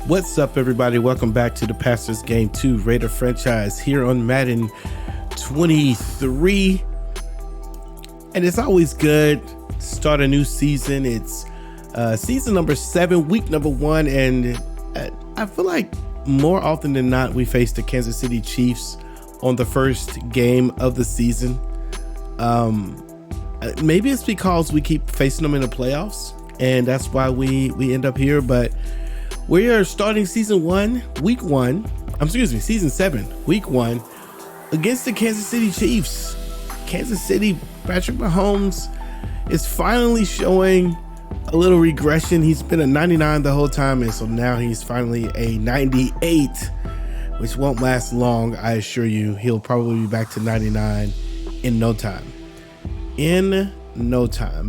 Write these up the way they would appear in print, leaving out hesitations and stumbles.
What's up, everybody? Welcome back to the Pastors Game 2 Raider franchise here on Madden 23. And it's always good to start a new season. It's season number 7, week number 1. And I feel like more often than not, we face the Kansas City Chiefs on the first game of the season. Maybe it's because we keep facing them in the playoffs, and that's why we end up here. But we are starting season 7, week 1, against the Kansas City Chiefs. Kansas City, Patrick Mahomes is finally showing a little regression. He's been a 99 the whole time, and so now he's finally a 98, which won't last long. I assure you, he'll probably be back to 99 in no time.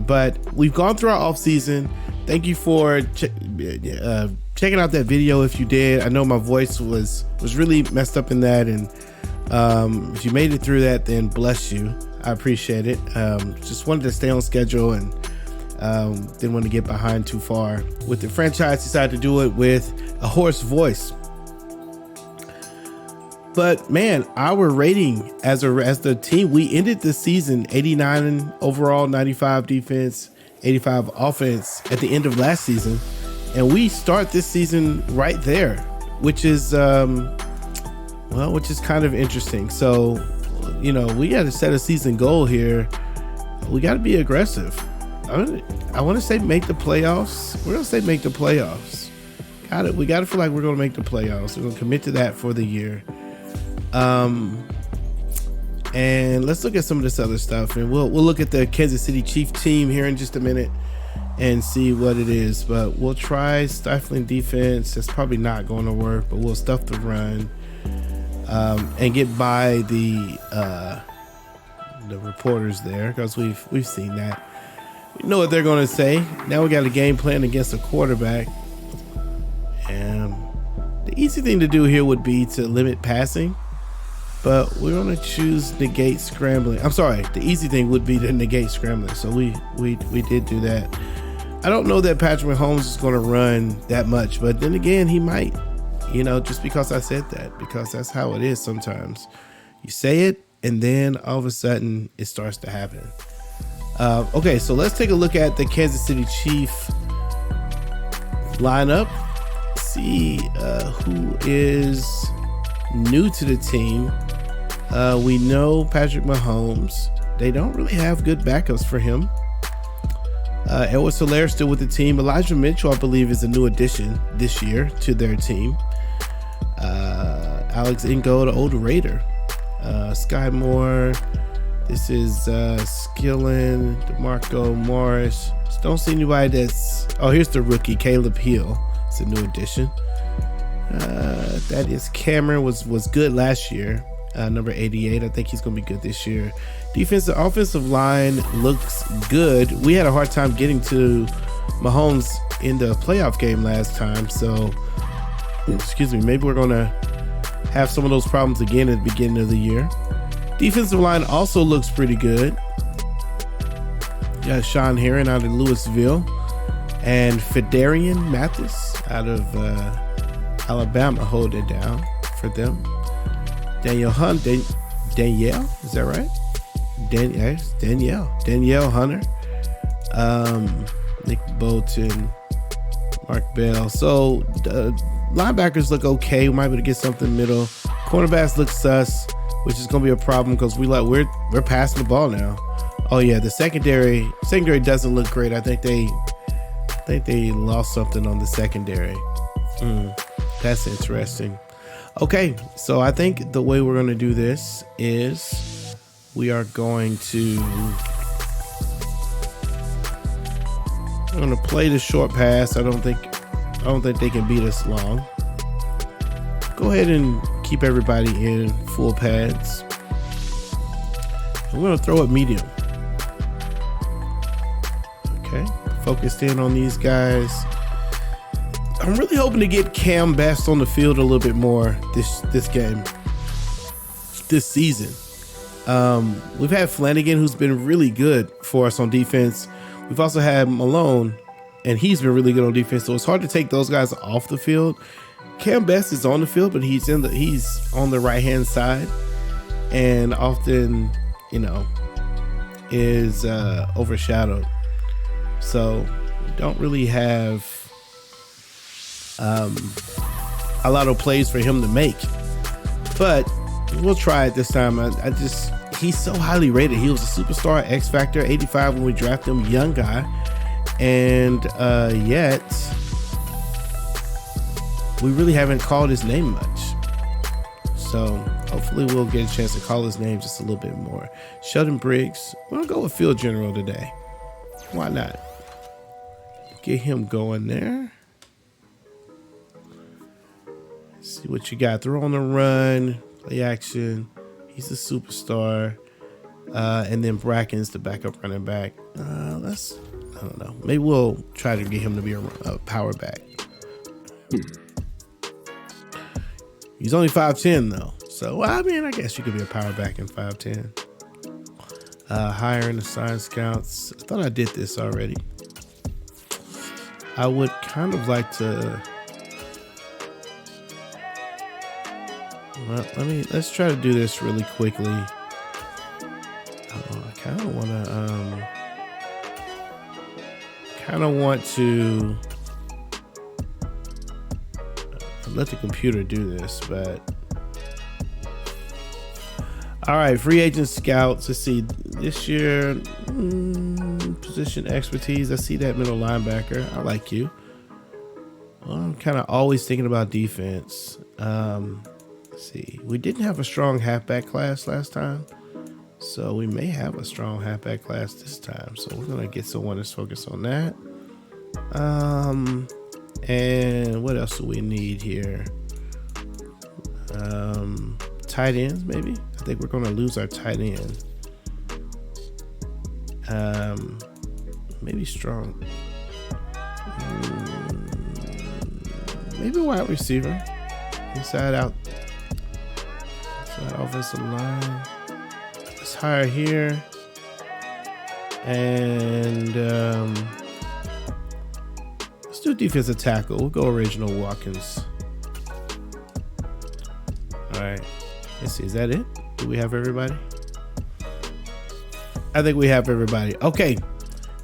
But we've gone through our off season. Thank you for checking out that video. If you did, I know my voice was really messed up in that, and if you made it through that, then bless you. I appreciate it. Just wanted to stay on schedule and didn't want to get behind too far with the franchise. Decided to do it with a hoarse voice. But man, our rating as the team, we ended the season 89 overall, 95 defense, 85 offense at the end of last season, and we start this season right there, which is kind of interesting. So, you know, we got to set a season goal here. We got to be aggressive. I want to say make the playoffs. We're gonna say make the playoffs. We got to feel like we're gonna make the playoffs. We're gonna commit to that for the year. And let's look at some of this other stuff, and we'll look at the Kansas City Chief team here in just a minute and see what it is. But we'll try stifling defense. That's probably not going to work, but we'll stuff the run and get by the reporters there, because we've seen that. We know what they're going to say. Now we got a game plan against a quarterback, and the easy thing to do here would be to limit passing, but we're going to choose negate scrambling. I'm sorry, the easy thing would be to negate scrambling. So we did do that. I don't know that Patrick Mahomes is going to run that much, but then again, he might, just because I said that, because that's how it is sometimes. You say it, and then all of a sudden it starts to happen. Okay, so let's take a look at the Kansas City Chief lineup. See who is new to the team. We know Patrick Mahomes. They don't really have good backups for him. Edwards-Helaire still with the team. Elijah Mitchell, I believe, is a new addition this year to their team. Alex Ingold, the old Raider. Sky Moore. This is Skillen, DeMarco Morris. Don't see anybody here's the rookie, Caleb Hill. It's a new addition. That is Cameron, was good last year. Number 88. I think he's going to be good this year. Offensive line looks good. We had a hard time getting to Mahomes in the playoff game last time. So, maybe we're going to have some of those problems again at the beginning of the year. Defensive line also looks pretty good. Got Sean Herron out of Louisville, and Fedarian Mathis out of Alabama holding it down for them. Danielle, is that right? Danielle Hunter, Nick Bolton, Mark Bell. So the linebackers look okay. We might be able to get something middle. Cornerbacks look sus, which is going to be a problem because we're passing the ball now. Oh yeah, the secondary doesn't look great. I think they lost something on the secondary. That's interesting. Okay, so I think the way we're going to do this is we are going to play the short pass. I don't think they can beat us long. Go ahead and keep everybody in full pads. I'm going to throw it medium. Okay, focused in on these guys. I'm really hoping to get Cam Best on the field a little bit more this game, this season. We've had Flanagan, who's been really good for us on defense. We've also had Malone, and he's been really good on defense. So it's hard to take those guys off the field Cam Best is on the field, but he's on the right hand side, and often, is overshadowed. So we don't really have a lot of plays for him to make, but we'll try it this time. He's so highly rated. He was a superstar, X Factor, 85 when we drafted him, young guy, and yet we really haven't called his name much. So hopefully we'll get a chance to call his name just a little bit more. Sheldon Briggs, we're gonna go with Field General today. Why not? Get him going there. See what you got. Throw on the run, play action. He's a superstar. And then Bracken's the backup running back. I don't know. Maybe we'll try to get him to be a power back. He's only 5'10" though. So, I guess you could be a power back in 5'10". Hire and assign scouts. I thought I did this already. I would kind of like to... Well, let's try to do this really quickly. I kind of want to let the computer do this, but all right, free agent scouts. Let's see, this year, position expertise. I see that middle linebacker. I like you. Well, I'm kind of always thinking about defense. Let's see, we didn't have a strong halfback class last time, so we may have a strong halfback class this time. So we're gonna get someone that's focused on that. And what else do we need here? Tight ends, maybe. I think we're gonna lose our tight end. Maybe strong. Maybe wide receiver. Inside out. Offensive line. Let's hire here. And let's do defensive tackle. We'll go original Watkins. All right. Let's see. Is that it? Do we have everybody? I think we have everybody. Okay.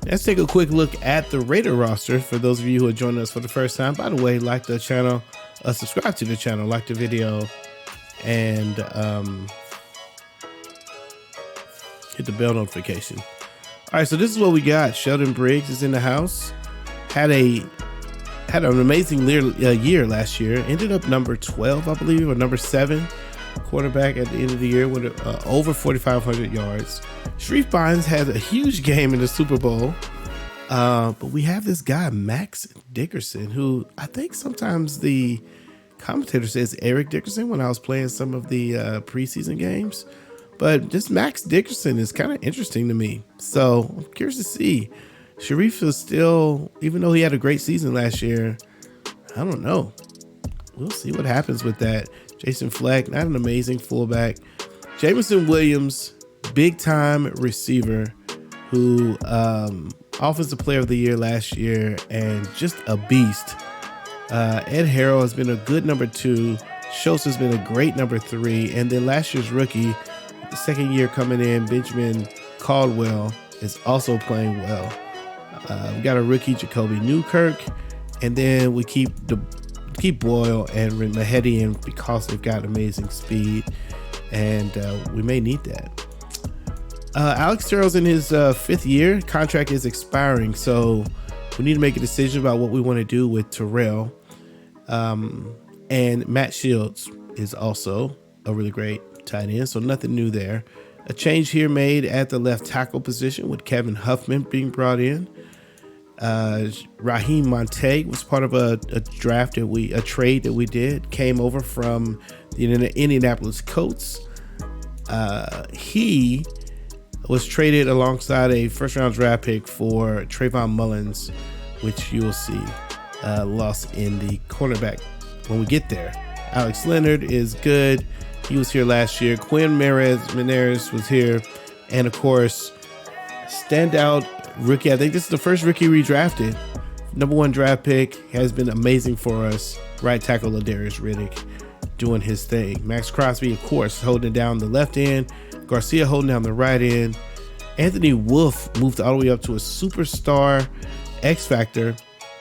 Let's take a quick look at the Raider roster for those of you who are joining us for the first time. By the way, like the channel, subscribe to the channel, like the video, and hit the bell notification. All right, so this is what we got. Sheldon Briggs is in the house. Had an amazing year last year. Ended up number 12, I believe, or number 7 quarterback at the end of the year with over 4,500 yards. Sharif Bynes had a huge game in the Super Bowl. But we have this guy, Max Dickerson, who I think sometimes the commentator says Eric Dickerson when I was playing some of the preseason games. But this Max Dickerson is kind of interesting to me. So I'm curious to see. Sharif is still, even though he had a great season last year, I don't know. We'll see what happens with that. Jason Fleck, not an amazing fullback. Jameson Williams, big time receiver who offensive player of the year last year and just a beast. Ed Harrell has been a good number 2. Schultz has been a great number 3. And then last year's rookie, the second year coming in, Benjamin Caldwell is also playing well. We got a rookie, Jacoby Newkirk, and then we keep Boyle and Mahedi in because they've got amazing speed, and we may need that. Alex Terrell's in his 5th year. Contract is expiring, so we need to make a decision about what we want to do with Terrell. And Matt Shields is also a really great tight end, so nothing new there. A change here made at the left tackle position with Kevin Huffman being brought in. Raheem Montague was part of a trade that we did, came over from the Indianapolis Colts. He was traded alongside a first-round draft pick for Trayvon Mullins, which you'll see lost in the cornerback when we get there. Alex Leonard is good. He was here last year. Quinn Menares was here. And, of course, standout rookie. I think this is the first rookie we drafted number 1 draft pick, has been amazing for us. Right tackle Ladarius Riddick doing his thing. Max Crosby, of course, holding down the left end. Garcia holding down the right end. Anthony Wolf moved all the way up to a superstar X Factor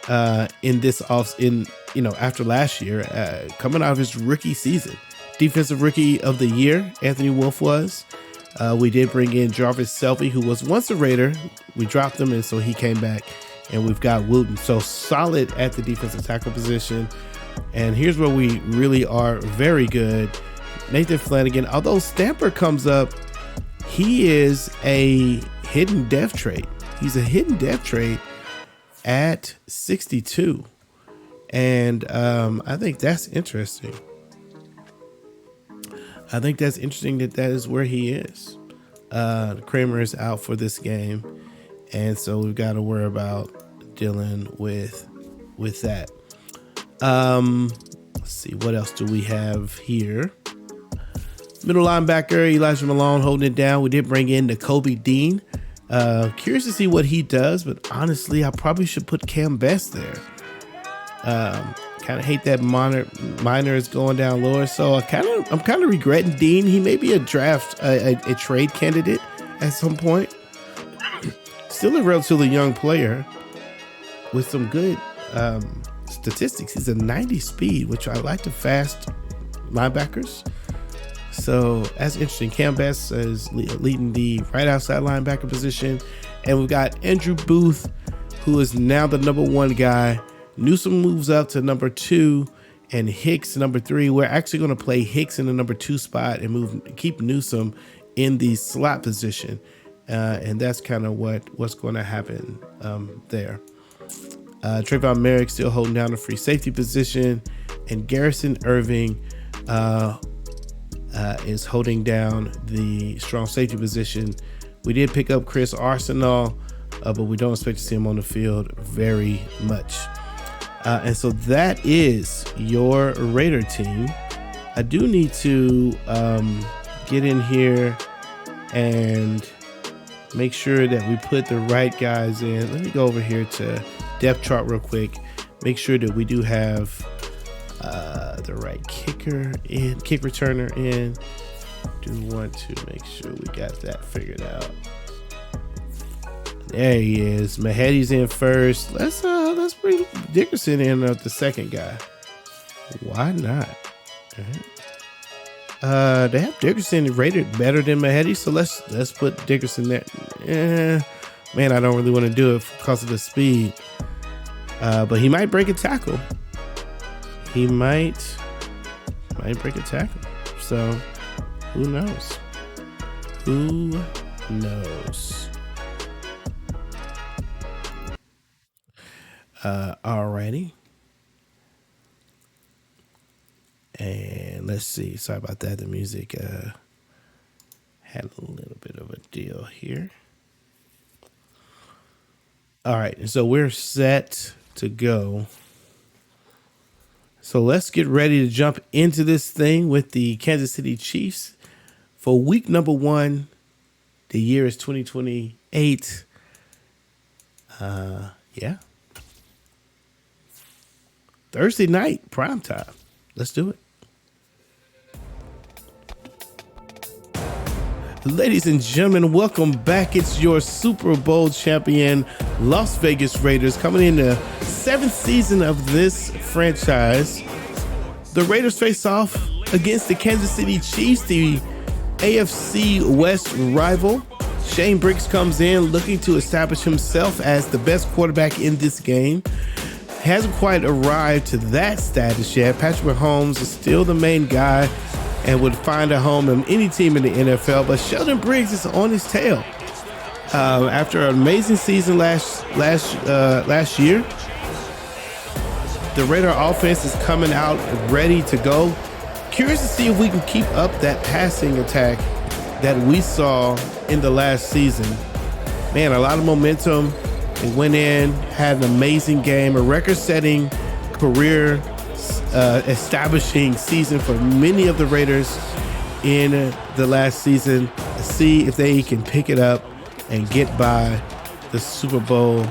after last year, coming out of his rookie season. Defensive Rookie of the Year, Anthony Wolf was. We did bring in Jarvis Selfie, who was once a Raider. We dropped him, and so he came back, and we've got Wooten. So solid at the defensive tackle position. And here's where we really are very good. Nathan Flanagan, although Stamper comes up, he is a hidden depth trait. He's a hidden depth trait at 62. And I think that's interesting. I think that's interesting that is where he is. Kramer is out for this game, and so we've got to worry about dealing with that. Let's see, what else do we have here? Middle linebacker Elijah Malone holding it down. We did bring in Nakobe Dean. Curious to see what he does, but honestly, I probably should put Cam Best there. Kind of hate that minor is going down lower, so I'm kind of regretting Dean. He may be a trade candidate at some point. Still a relatively young player with some good statistics. He's a 90 speed, which I like to fast linebackers. So that's interesting. Cam Best is leading the right outside linebacker position, and we've got Andrew Booth, who is now the number 1 guy. Newsome moves up to number 2 and Hicks number 3. We're actually going to play Hicks in the number 2 spot and keep Newsome in the slot position. And that's kind of what's going to happen there. Trayvon Merrick still holding down the free safety position, and Garrison Irving is holding down the strong safety position. We did pick up Chris Arsenal, but we don't expect to see him on the field very much. And so that is your Raider team. I do need to get in here and make sure that we put the right guys in. Let me go over here to depth chart real quick. Make sure that we do have the right kick returner in. Do want to make sure we got that figured out. There he is. Mahedi's in first. Let's bring Dickerson in the second guy. Why not? Right. They have Dickerson rated better than Mahedi, so let's put Dickerson there. Man, I don't really want to do it because of the speed. But he might break a tackle. He might break a tackle. So who knows? Who knows? Alrighty. And let's see. Sorry about that. The music had a little bit of a deal here. All right. And so we're set to go. So let's get ready to jump into this thing with the Kansas City Chiefs for week number 1. The year is 2028. Yeah. Thursday night, primetime. Let's do it. Ladies and gentlemen, welcome back. It's your Super Bowl champion, Las Vegas Raiders, coming in the 7th season of this franchise. The Raiders face off against the Kansas City Chiefs, the AFC West rival. Shane Briggs comes in looking to establish himself as the best quarterback in this game. Hasn't quite arrived to that status yet. Patrick Mahomes is still the main guy and would find a home in any team in the NFL, but Sheldon Briggs is on his tail. After an amazing season last year, the Raider offense is coming out ready to go. Curious to see if we can keep up that passing attack that we saw in the last season. Man, a lot of momentum. They went in, had an amazing game, a record-setting career establishing season for many of the Raiders in the last season. Let's see if they can pick it up and get by the Super Bowl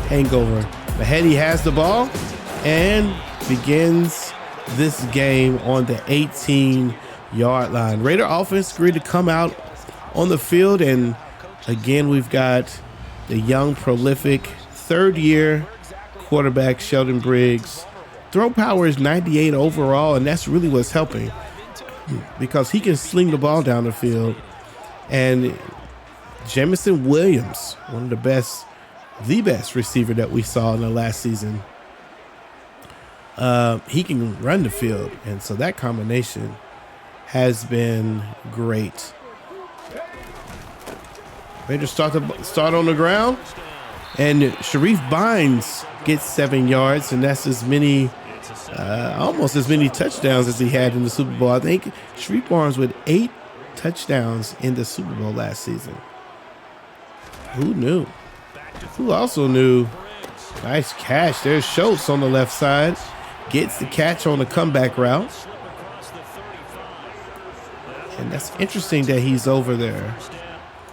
hangover Mahedi has the ball and begins this game on the 18-yard line. Raider offense agreed to come out on the field, and again, we've got the young, prolific, third-year quarterback Sheldon Briggs. Throw power is 98 overall, and that's really what's helping because he can sling the ball down the field. And Jamison Williams, one of the best receiver that we saw in the last season, he can run the field, and so that combination has been great. Raiders start on the ground, and Sharif Bynes gets 7 yards, and that's as many, almost as many touchdowns as he had in the Super Bowl. I think Sharif Barnes with 8 touchdowns in the Super Bowl last season. Who knew? Who also knew? Nice catch. There's Schultz on the left side. Gets the catch on the comeback route. And that's interesting that he's over there.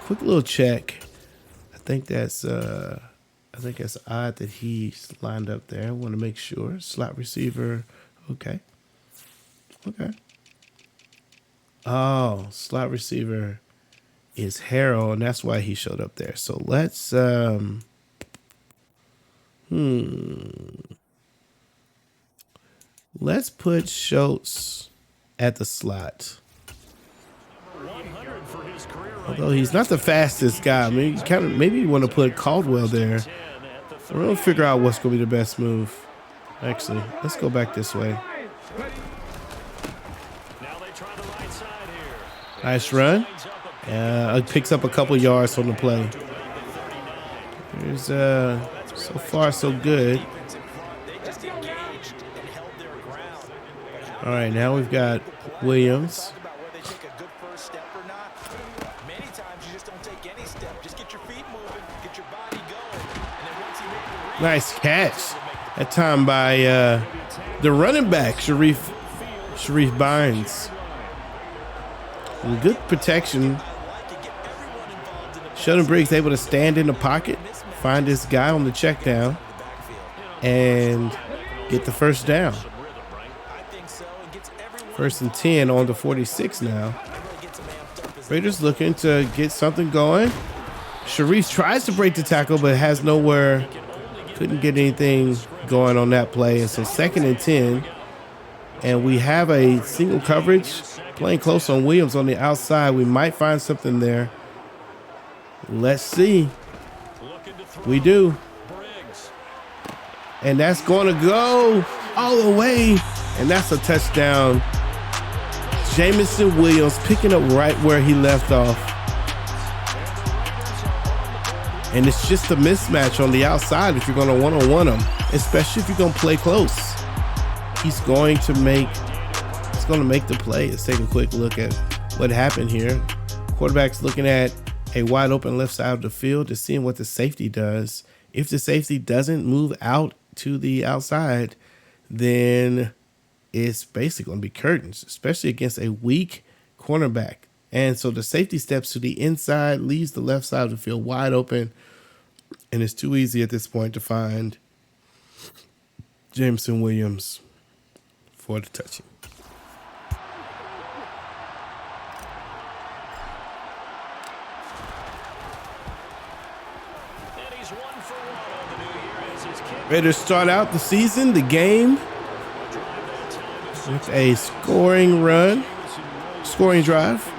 Quick little check. I think that's odd that he's lined up there. I want to make sure. Slot receiver. Okay. Oh, slot receiver is Harrell, and that's why he showed up there. So let's let's put Schultz at the slot. Although he's not the fastest guy. I mean, maybe you want to put Caldwell there. We're going to figure out what's going to be the best move. Actually, let's go back this way. Nice run. It picks up a couple yards on the play. There's so far so good. All right, now we've got Williams. Nice catch. That time by the running back, Sharif Bynes. And good protection. Sheldon Briggs able to stand in the pocket, find this guy on the check down, and get the first down. 1st and 10 on the 46 now. Raiders looking to get something going. Sharif tries to break the tackle, but has nowhere. Couldn't get anything going on that play. And so 2nd and 10. And we have a single coverage playing close on Williams on the outside. We might find something there. Let's see. We do. And that's going to go all the way. And that's a touchdown. Jamison Williams picking up right where he left off. And it's just a mismatch on the outside if you're going to one-on-one him, especially if you're going to play close. He's going to make the play. Let's take a quick look at what happened here. Quarterback's looking at a wide open left side of the field to seeing what the safety does. If the safety doesn't move out to the outside, then it's basically going to be curtains, especially against a weak cornerback. And so the safety steps to the inside, leaves the left side of the field wide open, and it's too easy at this point to find Jamison Williams for the touching. Raiders start out the season, the game, with a scoring drive.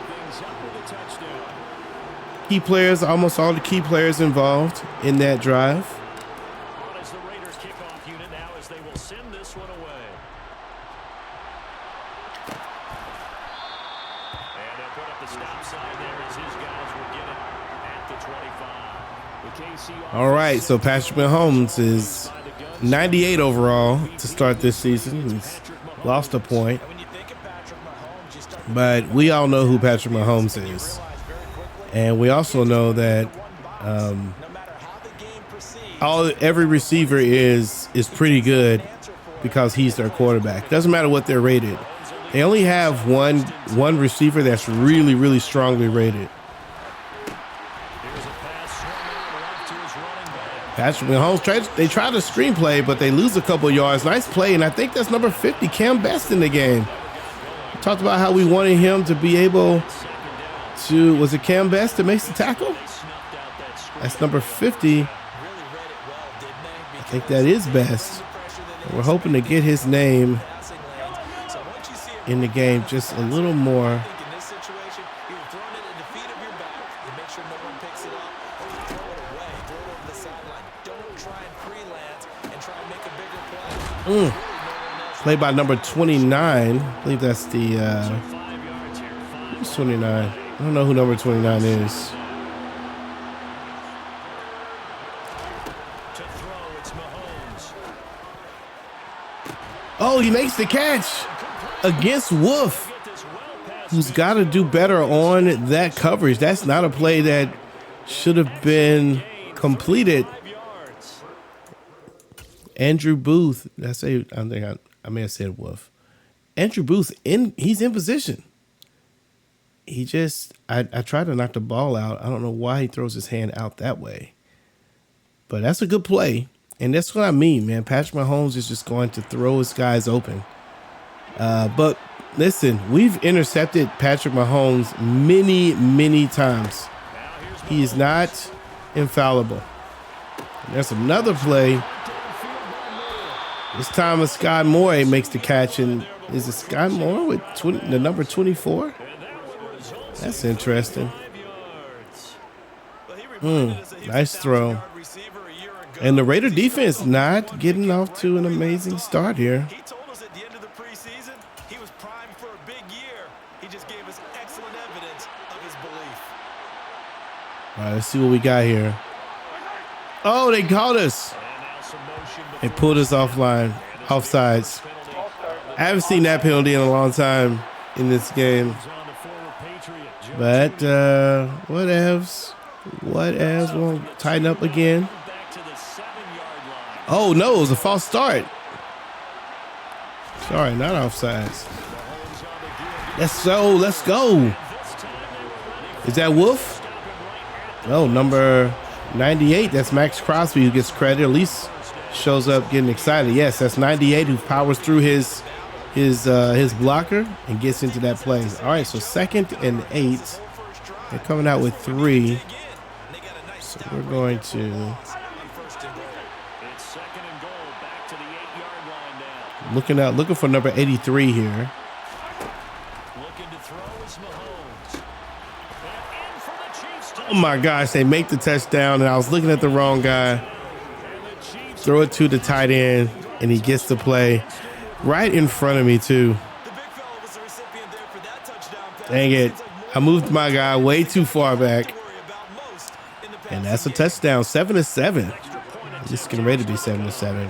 Key players, almost all the key players involved in that drive. As the Raiders kickoff unit now, as they will send this one away. And they'll put up the stop sign there as his guys will get it at the 25. All right, so Patrick Mahomes is 98 overall to start this season. He's lost a point. But we all know who Patrick Mahomes is. And we also know that every receiver is pretty good because he's their quarterback. Doesn't matter what they're rated. They only have one receiver that's really, really strongly rated. Patrick Mahomes, they try the screenplay, but they lose a couple yards. Nice play, and I think that's number 50, Cam Best in the game. We talked about how we wanted him to be able to, was it Cam Best that makes the tackle? That's number 50. I think that is Best. We're hoping to get his name in the game just a little more. Played by number 29. I believe that's the who's 29? I don't know who number 29 is. Oh, he makes the catch against Wolf, who's got to do better on that coverage. That's not a play that should have been completed. Andrew Booth, I think I may have said Wolf. Andrew Booth, he's in position. He just, I tried to knock the ball out. I don't know why he throws his hand out that way. But that's a good play. And that's what I mean, man. Patrick Mahomes is just going to throw his guys open. But listen, we've intercepted Patrick Mahomes many, many times. He is not infallible. And there's another play. This time Sky Moore makes the catch. And is it Sky Moore with the number 24? That's interesting. Nice throw. And the Raider defense not getting off to an amazing start here. He told us at the end of the preseason he was primed for a big year. He just gave us excellent evidence of his belief. All right, let's see what we got here. Oh, they caught us. They pulled us offsides. I haven't seen that penalty in a long time in this game. But whatevs. We'll tighten up again. Oh, no, it was a false start. Sorry, not offsides. Let's go. Is that Wolf? No, number 98. That's Max Crosby who gets credit. At least shows up getting excited. Yes, that's 98 who powers through his blocker and gets into that play. All right, so 2nd and 8. They're coming out with 3. So we're going to... Looking for number 83 here. Oh my gosh, they make the touchdown, and I was looking at the wrong guy. Throw it to the tight end, and he gets the play right in front of me too. Dang it. I moved my guy way too far back. And that's a touchdown, 7-7. This is getting ready to be 7-7.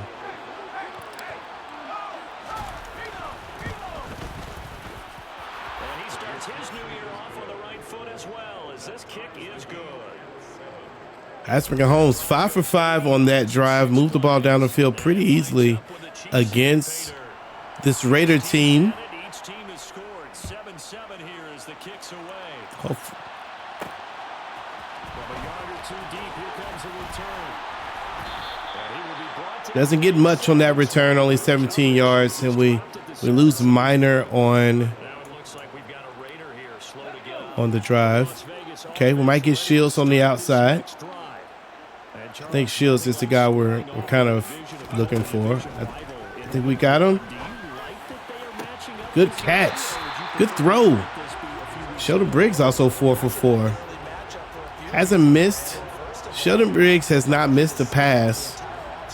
Patrick Mahomes 5 for 5 on that drive. Moved the ball down the field pretty easily against this Raider team. Each team has scored 7-7 here as the kicks away. Oh. From a yard or 2 deep, here comes a return. And he will be brought to Doesn't get much on that return, only 17 yards, and we lose Minor on the drive. Okay, we might get Shields on the outside. I think Shields is the guy we're kind of looking for. I think we got him. Good catch. Good throw. Sheldon Briggs also 4 for 4. Hasn't missed. Sheldon Briggs has not missed a pass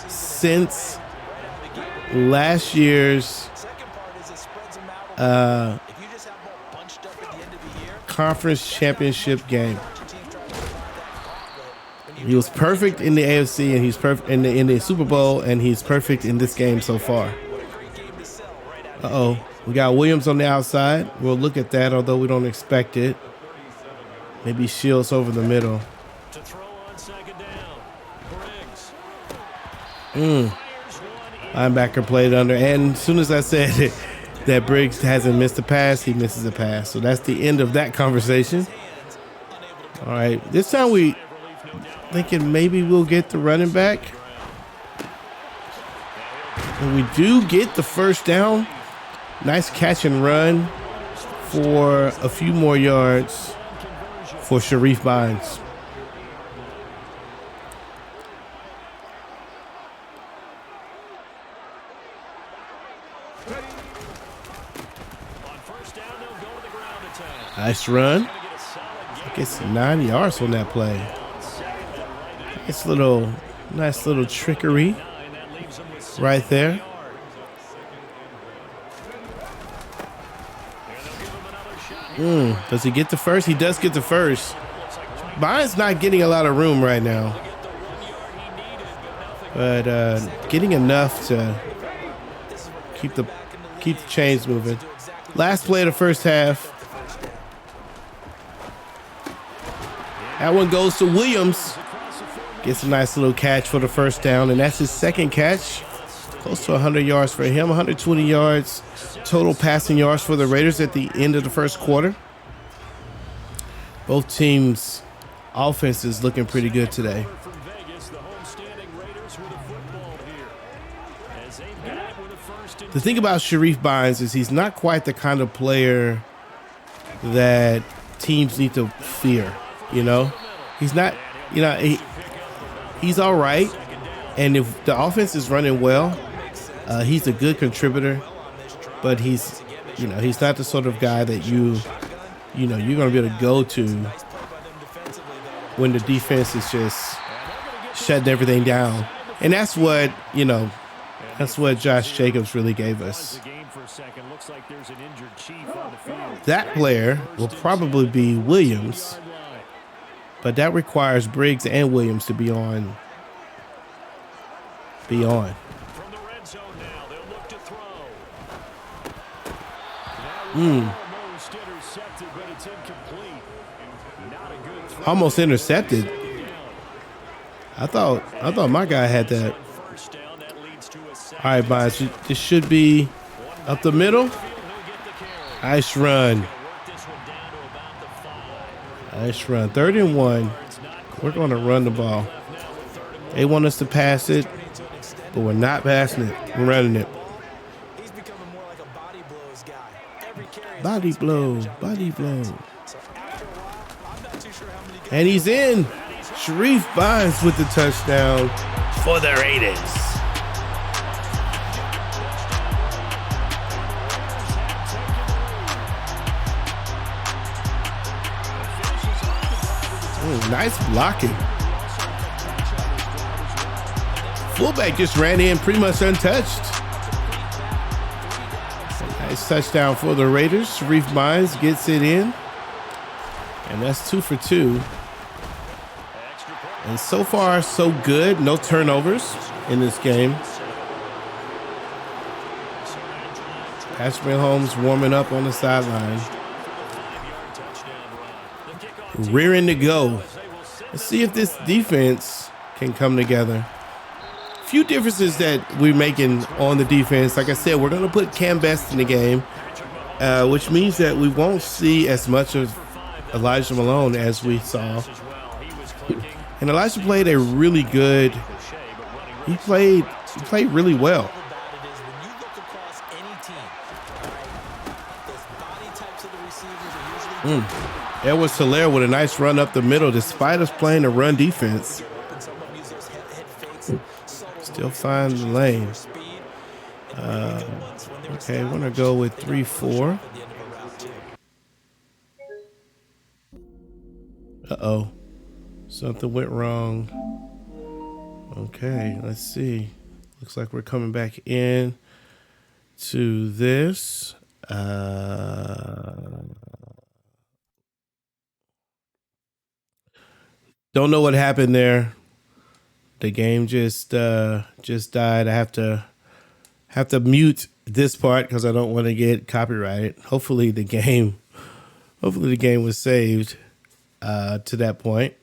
since last year's conference championship game. He was perfect in the AFC, and he's perfect in the Super Bowl, and he's perfect in this game so far. We got Williams on the outside. We'll look at that, although we don't expect it. Maybe Shields over the middle. to throw on 2nd down. Briggs. Linebacker played under, and as soon as I said it, that Briggs hasn't missed a pass, he misses a pass. So that's the end of that conversation. All right, this time thinking maybe we'll get the running back. And we do get the first down. Nice catch and run for a few more yards for Sharif Bynes. Nice run. I guess 9 yards on that play. Nice little trickery right there. Does he get the first? He does get the first. Bynes not getting a lot of room right now, but getting enough to keep the chains moving. Last play of the first half. That one goes to Williams. Gets a nice little catch for the first down, and that's his second catch. Close to 100 yards for him, 120 yards total passing yards for the Raiders at the end of the first quarter. Both teams' offenses looking pretty good today. The thing about Sharif Bynes is he's not quite the kind of player that teams need to fear, you know? He's not, you know, he's all right. And if the offense is running well, he's a good contributor, but he's not the sort of guy that you're going to be able to go to when the defense is just shutting everything down. And that's what Josh Jacobs really gave us. That player will probably be Williams, but that requires Briggs and Williams to be on. Almost intercepted. I thought my guy had that. All right, Bynes, this should be up the middle. Nice run. 3rd and 1. We're going to run the ball. They want us to pass it, but we're not passing it. We're running it. Body blow. And he's in. Sharif Bynes with the touchdown for the Raiders. Nice blocking. Fullback just ran in pretty much untouched. Nice touchdown for the Raiders. Sharif Bynes gets it in. And that's 2 for 2. And so far, so good. No turnovers in this game. Patrick Mahomes warming up on the sideline. Rearing to go. Let's see if this defense can come together. Few differences that we're making on the defense. Like I said, we're going to put Cam Best in the game, which means that we won't see as much of Elijah Malone as we saw. And Elijah played a really good. He played really well. Edwards-Helaire with a nice run up the middle, despite us playing a run defense. Still find the lane. Okay, we're gonna go with 3-4. Uh-oh. Something went wrong. Okay, let's see. Looks like we're coming back in to this. Don't know what happened there. The game just died. I have to mute this part because I don't want to get copyrighted. Hopefully the game was saved to that point.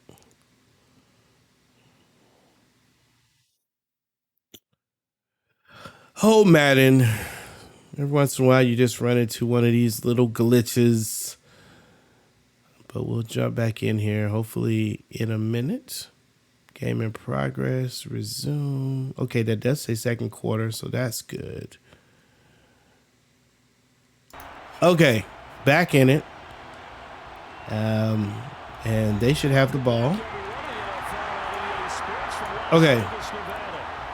Oh, Madden. Every once in a while you just run into one of these little glitches. But we'll jump back in here hopefully in a minute. Game in progress. Resume. Okay, that does say second quarter, so that's good. Okay, back in it. And they should have the ball. Okay.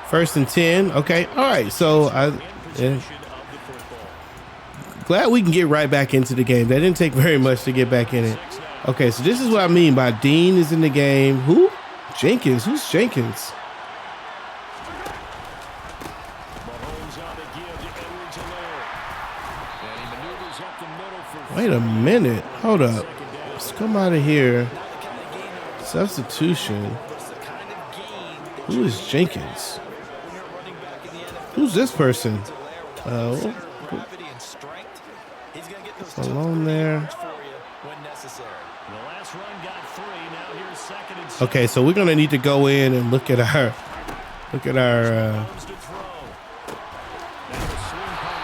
1st and 10. Okay. All right. So glad we can get right back into the game. That didn't take very much to get back in it. Okay. So this is what I mean by Dean is in the game. Who? Jenkins. Who's Jenkins? Wait a minute. Hold up. Let's come out of here. Substitution. Who is Jenkins? Who's this person? Alone there. Okay, so we're gonna need to go in and look at our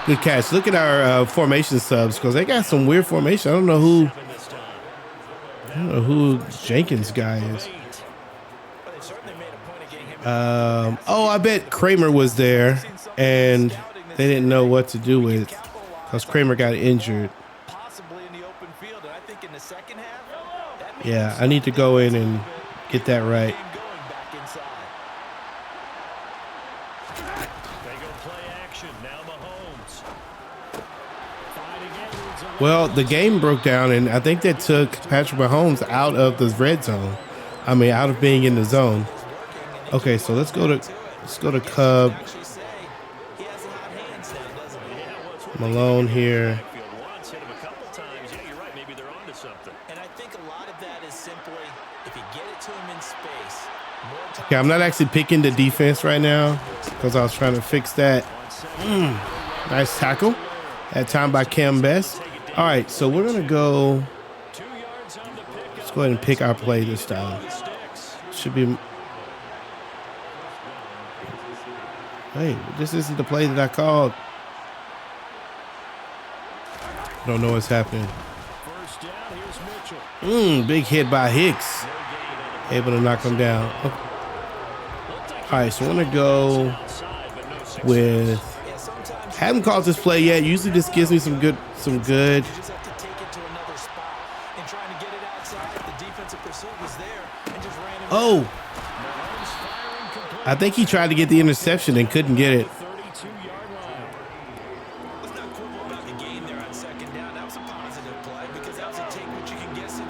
good catch. Look at our formation subs because they got some weird formation. I don't know who Jenkins guy is. Oh, I bet Kramer was there and they didn't know what to do with because Kramer got injured. Yeah, I need to go in and get that right. Well, the game broke down, and I think that took Patrick Mahomes out of the red zone. I mean, out of being in the zone. Okay, so let's go to Cub. Malone here. Okay, I'm not actually picking the defense right now because I was trying to fix that. Nice tackle. That time by Cam Best. All right, so we're going to go. Let's go ahead and pick our play this time. Should be. Hey, this isn't the play that I called. I don't know what's happening. Big hit by Hicks. Able to knock him down. Okay. All right, so I'm going to go with. Haven't called this play yet. Usually this gives me some good. Oh, I think he tried to get the interception and couldn't get it.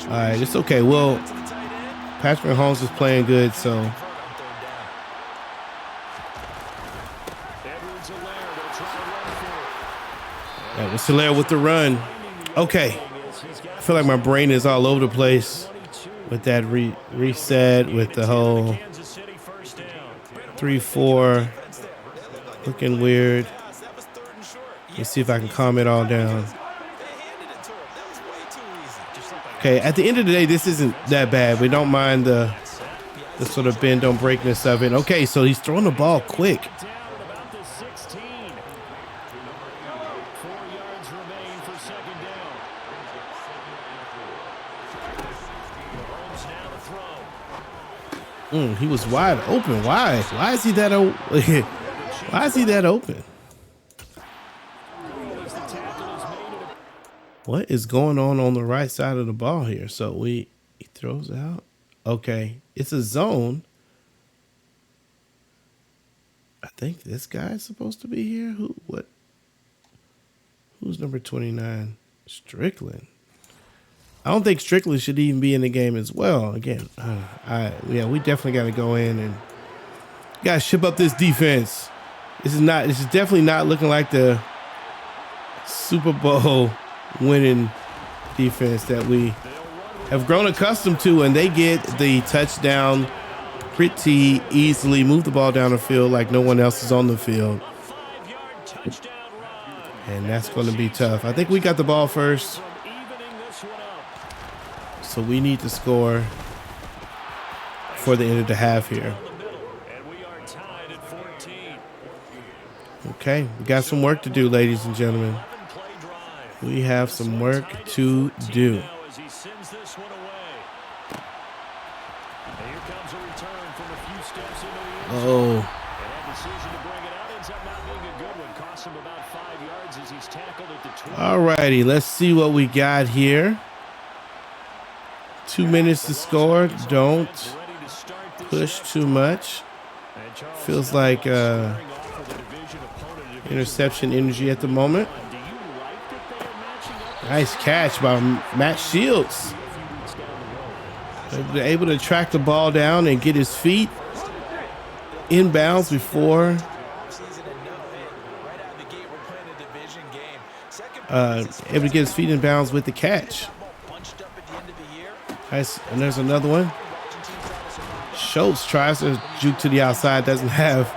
All right, it's okay. Well, Patrick Mahomes is playing good, so. That was Hilaire with the run. Okay. I feel like my brain is all over the place with that reset, with the whole 3-4 looking weird. Let's see if I can calm it all down. Okay, at the end of the day, this isn't that bad. We don't mind the sort of bend don't breakness of it. Okay, so he's throwing the ball quick. He was wide open. Why? Why is he that open? Why is he that open? What is going on the right side of the ball here? So he throws out. Okay, it's a zone. I think this guy's supposed to be here. Who's number 29? Strickland. I don't think Strickland should even be in the game as well. Again, we definitely got to go in and got to ship up this defense. This is definitely not looking like the Super Bowl winning defense that we have grown accustomed to, and they get the touchdown pretty easily, move the ball down the field like no one else is on the field. And that's going to be tough. I think we got the ball first. So we need to score for the end of the half here. Okay, we got some work to do, ladies and gentlemen. We have some work to do. Oh. And that decision to bring it out ends up not being a good one. Costs him about 5 yards as he's tackled at the 20. All righty, let's see what we got here. 2 minutes to score. Don't push too much. Feels like interception energy at the moment. Nice catch by Matt Shields. Able to track the ball down and get his feet inbounds before able to get his feet inbounds with the catch. Nice, and there's another one. Schultz tries to juke to the outside, doesn't have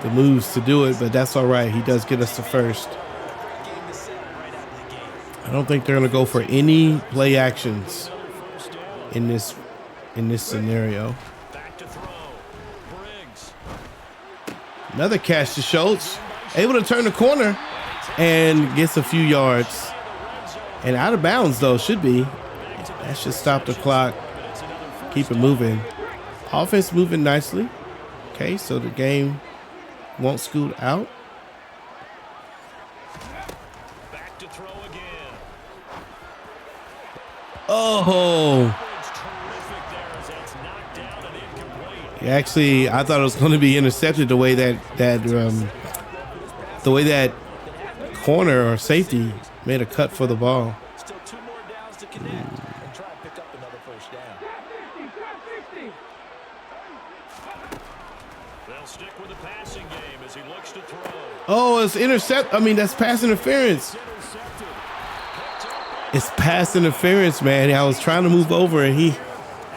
the moves to do it, but that's all right. He does get us to first. I don't think they're going to go for any play actions in this scenario. Another catch to Schultz, able to turn the corner and gets a few yards. And out of bounds though, should be. That should stop the clock. Keep it moving. Offense moving nicely. Okay, so the game won't scoot out. Back to throw again. Oh. Actually, I thought it was going to be intercepted the way that corner or safety made a cut for the ball. Still 2 more downs to connect and try to pick up another first down. They'll stick with the passing game as he looks to throw. Oh, it's intercept. I mean, that's pass interference. It's pass interference, man. I was trying to move over and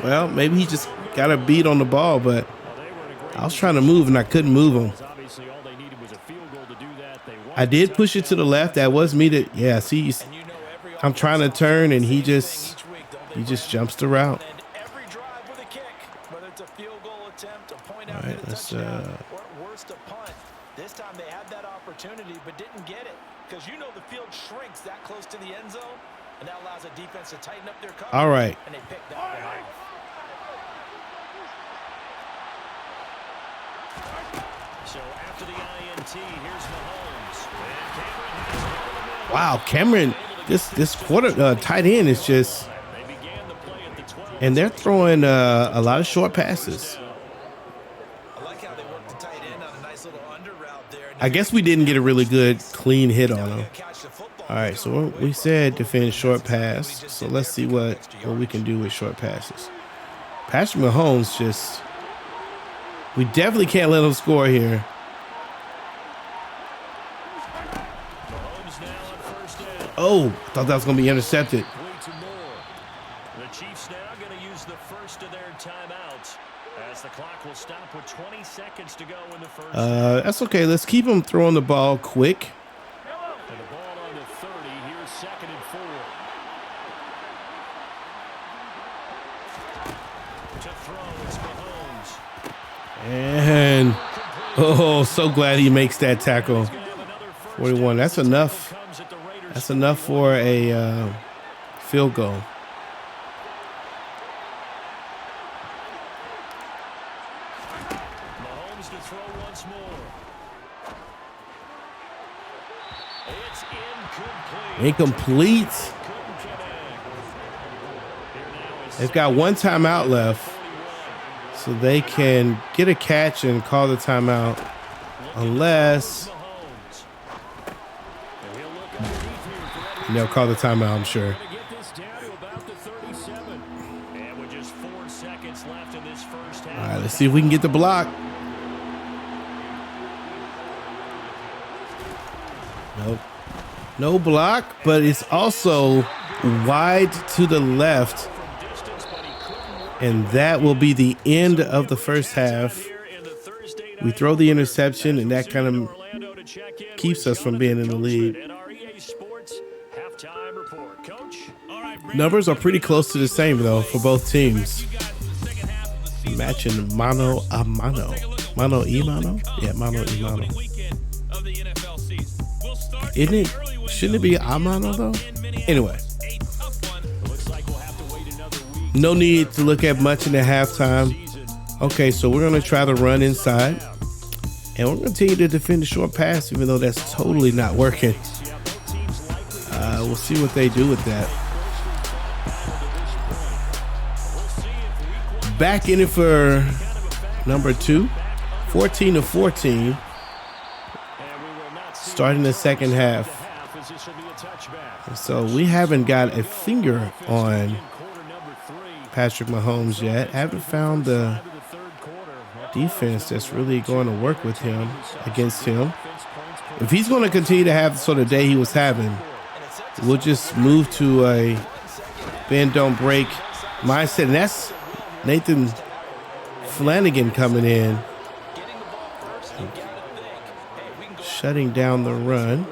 well, maybe he just got a beat on the ball, but I was trying to move and I couldn't move him. I did push it to the left. That was me see, I'm trying to turn and he just jumps the route. All right, let's this time they had that opportunity but didn't get it because the field shrinks that close to the end zone and that allows a defense to tighten up their coverage. All right. And they picked that one off. So after the INT, here's Mahomes. Wow, Cameron, this quarter tight end is just, and they're throwing a lot of short passes. I like how they worked the tight end on a nice little under route there. I guess we didn't get a really good clean hit on him. All right, so we said defend short pass. So let's see what we can do with short passes. Patrick Mahomes we definitely can't let him score here. Oh, I thought that was going to be intercepted. The Chiefs now going to use the first of their timeouts as the clock will stop with 20 seconds to go in the first. That's okay. Let's keep him throwing the ball quick. And the ball on the 30. Here's 2nd and 4. To throw, it's Mahomes. And so glad he makes that tackle. 41. That's enough. That's enough for a field goal. Mahomes to throw once more. It's Incomplete. They've got one timeout left, so they can get a catch and call the timeout, unless they'll call the timeout, I'm sure. All right, let's see if we can get the block. Nope. No block, but it's also wide to the left. And that will be the end of the first half. We throw the interception, and that kind of keeps us from being in the lead. Numbers are pretty close to the same, though, for both teams. Matching mano a mano. Mano y mano? Yeah, mano y mano. Isn't it? Shouldn't it be a mano, though? Anyway. No need to look at much in the halftime. Okay, so we're going to try to run inside. And we're going to continue to defend the short pass, even though that's totally not working. We'll see what they do with that. Back in it for number 2. 14-14. Starting the second half. So we haven't got a finger on Patrick Mahomes yet. Haven't found the defense that's really going to work with him, against him. If he's going to continue to have the sort of day he was having, we'll just move to a bend don't break mindset. And that's Nathan Flanagan coming in, shutting down the run.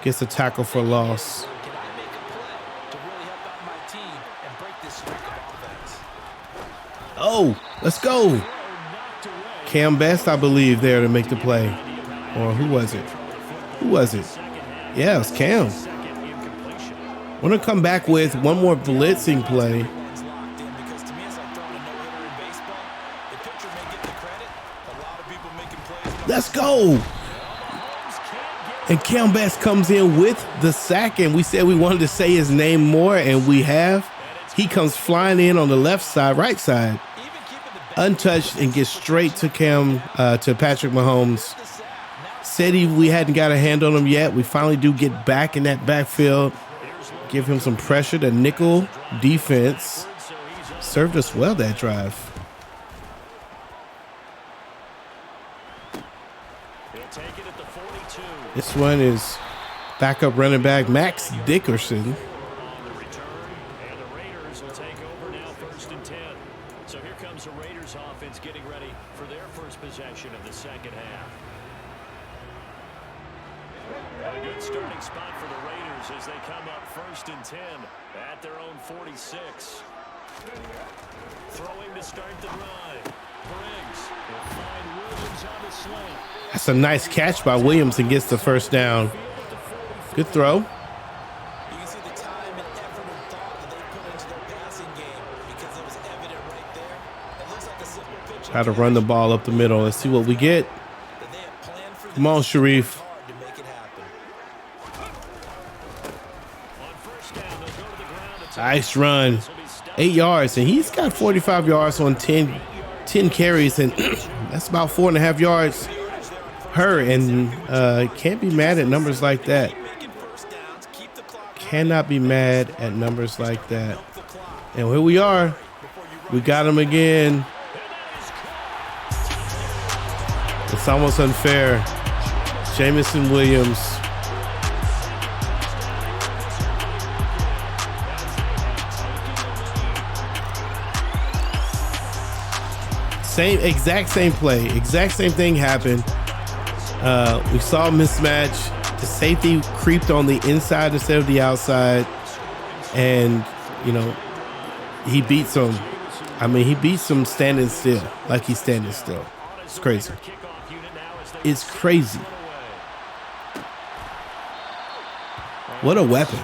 Gets a tackle for loss. Oh, let's go. Cam Best, I believe, there to make the play. Or who was it? Who was it? Yeah, it was Cam. We're going to come back with one more blitzing play. Let's go. And Cam Best comes in with the sack, and we said we wanted to say his name more, and we have. He comes flying in on the left side, right side, untouched, and gets straight to Patrick Mahomes. Said we hadn't got a hand on him yet. We finally do get back in that backfield, give him some pressure. The nickel defense served us well that drive. This one is backup running back Max Dickerson. So here comes the Raiders offense getting ready for their first possession of the second half. A good starting spot for the Raiders as they come up 1st and 10 at their own 46. Throwing to start the drive. Briggs will find Williams on the slant. That's a nice catch by Williams and gets the first down. Good throw. You can see the time and effort and thought that they put into their passing game because it was evident right there. It looks like a simple pitch. How to run the ball up the middle. Let's see what we get. Come on, Sharif. Nice run. 8 yards, and he's got 45 yards on 10 carries, and that's about 4.5 yards her, and can't be mad at numbers like that. Cannot be mad at numbers like that. And here we are. We got him again. It's almost unfair. Jamison Williams. Exact same play. Exact same thing happened. We saw a mismatch. The safety creeped on the inside instead of the outside. And, he beats him. I mean, he beats him standing still, like he's standing still. It's crazy. It's crazy. What a weapon.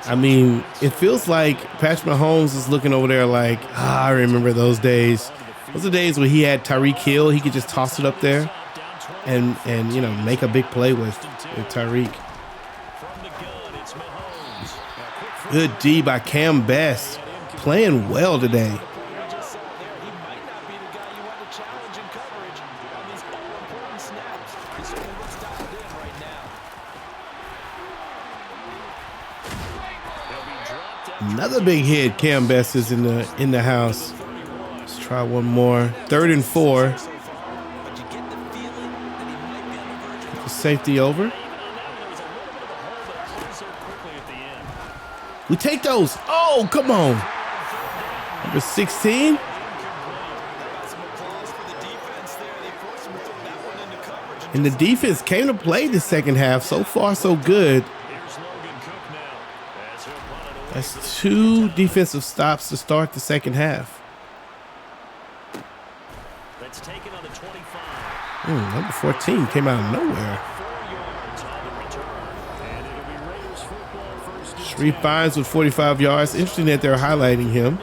I mean, it feels like Patrick Mahomes is looking over there like, I remember those days. Those are the days where he had Tyreek Hill. He could just toss it up there and make a big play with Tyreek. Good D by Cam Best. Playing well today. Another big hit. Cam Best is in the house. Let's try one more. 3rd and 4. Get the safety over. We take those. Oh, come on. Number 16. And the defense came to play the second half. So far, so good. That's 2 defensive stops to start the second half. Number 14 came out of nowhere. Sharif Bynes with 45 yards. Interesting that they're highlighting him.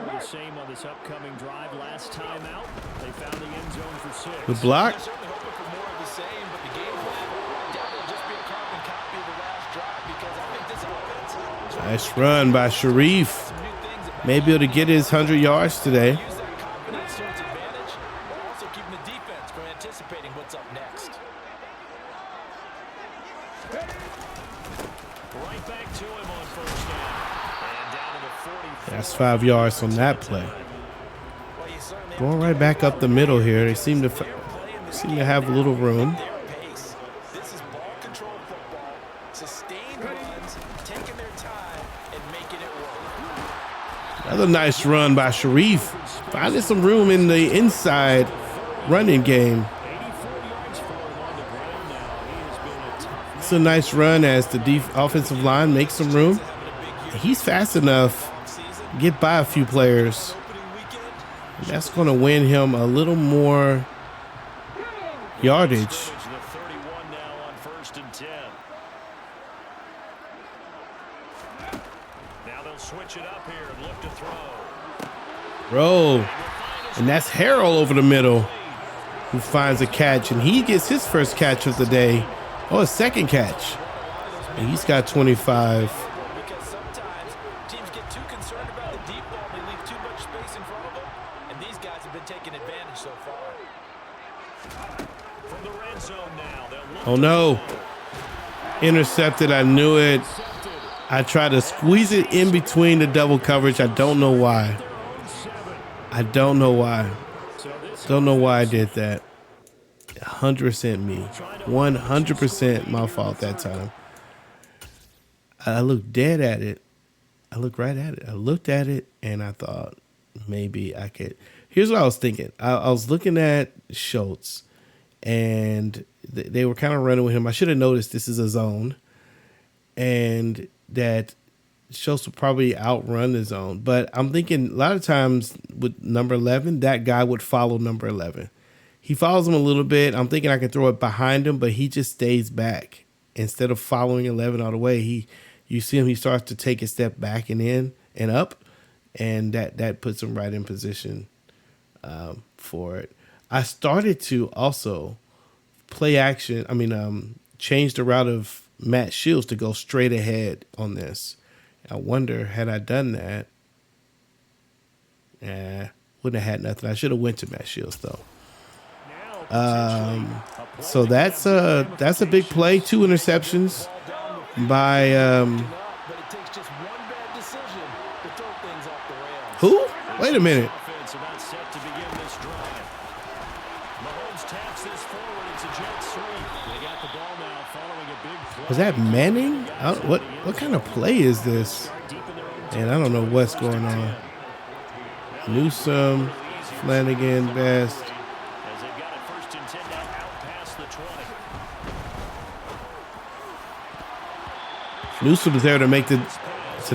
the same on this upcoming drive. Last time out, they found the end zone for 6. The block. They're certainly hoping for more of the same, but the game plan definitely just be a carbon copy of the last drive because I think this offense. Nice run by Sharif. Maybe able to get his 100 yards today. Use that confidence to its advantage, while also keeping the defense from anticipating what's up next. Right back to him on first down. And down to the 40. That's 5 yards on that play. Well, you certainly Going right back up the middle here. They seem to have a little room. their pace. This is ball control football, sustained runs, taking their time and making it work. Another nice run by Sharif. Finding some room in the inside running game. 84 yards for him on the ground now. He has been a tough It's a nice run as the offensive line makes some room. He's fast enough to get by a few players. And that's going to win him a little more yardage. The 31 now on 1st and 10. Now they'll switch it up here and look to throw. Roll. And that's Harrell over the middle who finds a catch. And he gets his first catch of the day. Oh, his second catch. And he's got 25. Because sometimes teams get too concerned about the deep ball and they leave too much space in front of them. And these guys have been taking advantage so far. From the red zone now. They'll look Oh, no. Intercepted. I knew it. I tried to squeeze it in between the double coverage. I don't know why. I don't know why. Don't know why I did that. 100% me. 100% my fault that time. I looked dead at it. I looked right at it. I looked at it and I thought maybe I could. Here's what I was thinking. I was looking at Schultz and they were kind of running with him. I should have noticed this is a zone and that Schultz would probably outrun the zone. But I'm thinking a lot of times with number 11, that guy would follow number 11. He follows him a little bit. I'm thinking I can throw it behind him, but he just stays back. Instead of following 11 all the way, you see him, he starts to take a step back and in and up, and that puts him right in position for it. I started to also change the route of Matt Shields to go straight ahead on this. I wonder, had I done that, wouldn't have had nothing. I should have went to Matt Shields though. So that's a big play. 2 interceptions by who? Wait a minute. Was that Manning? What kind of play is this? And I don't know what's going on. Newsome, Flanagan, Best. Newsome is there to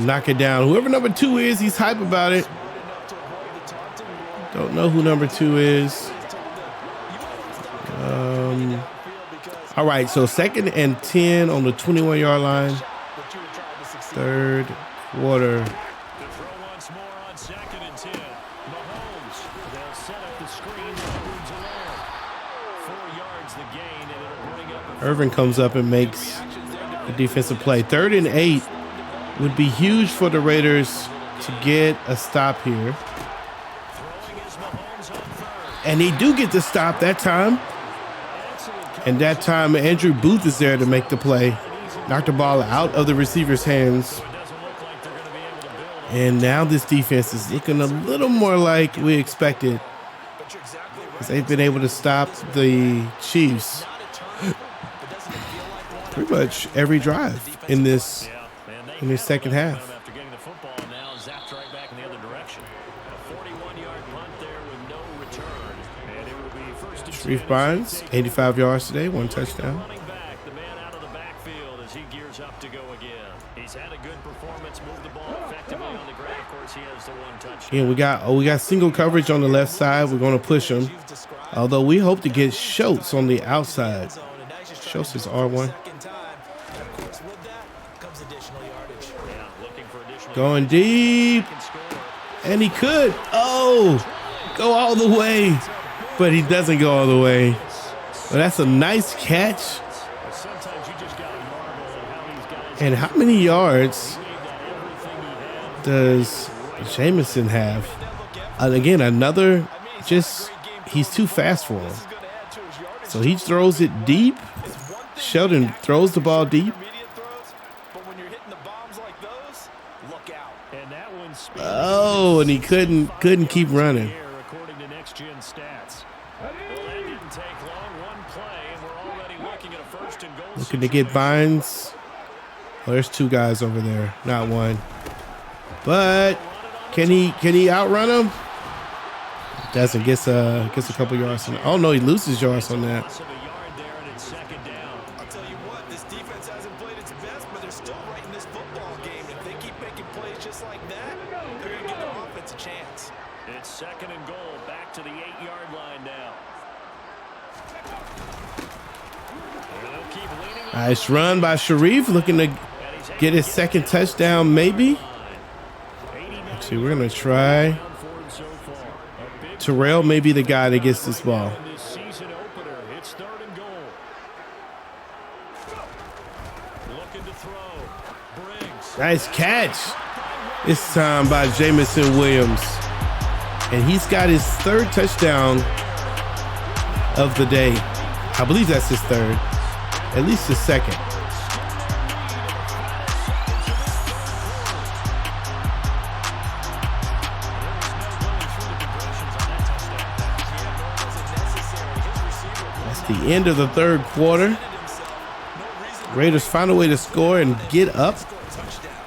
knock it down. Whoever number 2 is, he's hype about it. Don't know who number 2 is. All right, so 2nd and 10 on the 21-yard line. 3rd quarter. Irvin comes up and makes a defensive play. 3rd and 8 would be huge for the Raiders to get a stop here. And they do get the stop that time. And that time, Andrew Booth is there to make the play. Knocked the ball out of the receiver's hands. And now this defense is looking a little more like we expected. Because they've been able to stop the Chiefs pretty much every drive in this second half. Sharif Barnes, 85 yards today, 1 touchdown. The man out of the backfield as he gears up to go again. He's had a good performance, moved the ball effectively on the ground. Of course, he has the 1 touchdown. Yeah, we got single coverage on the left side. We're going to push him. Although we hope to get Schultz on the outside. Schultz is R1. Going deep. And he could. Oh, go all the way. But he doesn't go all the way. But that's a nice catch. And how many yards does Jamison have? And again, another he's too fast for him. So he throws it deep. Sheldon throws the ball deep. Oh, and he couldn't keep running. Looking to get Bynes. Oh, there's two guys over there, not one. But can he outrun him? Doesn't. Gets a couple yards on. Oh no, he loses yards on that. I'll tell you what, this defense hasn't played its best, but they're still right in this football game. If they keep making plays just like that, they're going to give the offense a chance. It's 2nd and goal, back to the 8-yard line now. Nice run by Sharif, looking to get his 2nd touchdown, maybe. Actually, we're going to try. Terrell may be the guy that gets this ball. Nice catch. This time by Jamison Williams. And he's got his 3rd touchdown of the day. I believe that's his 3rd. At least his 2nd. That's the end of the 3rd quarter. Raiders find a way to score and get up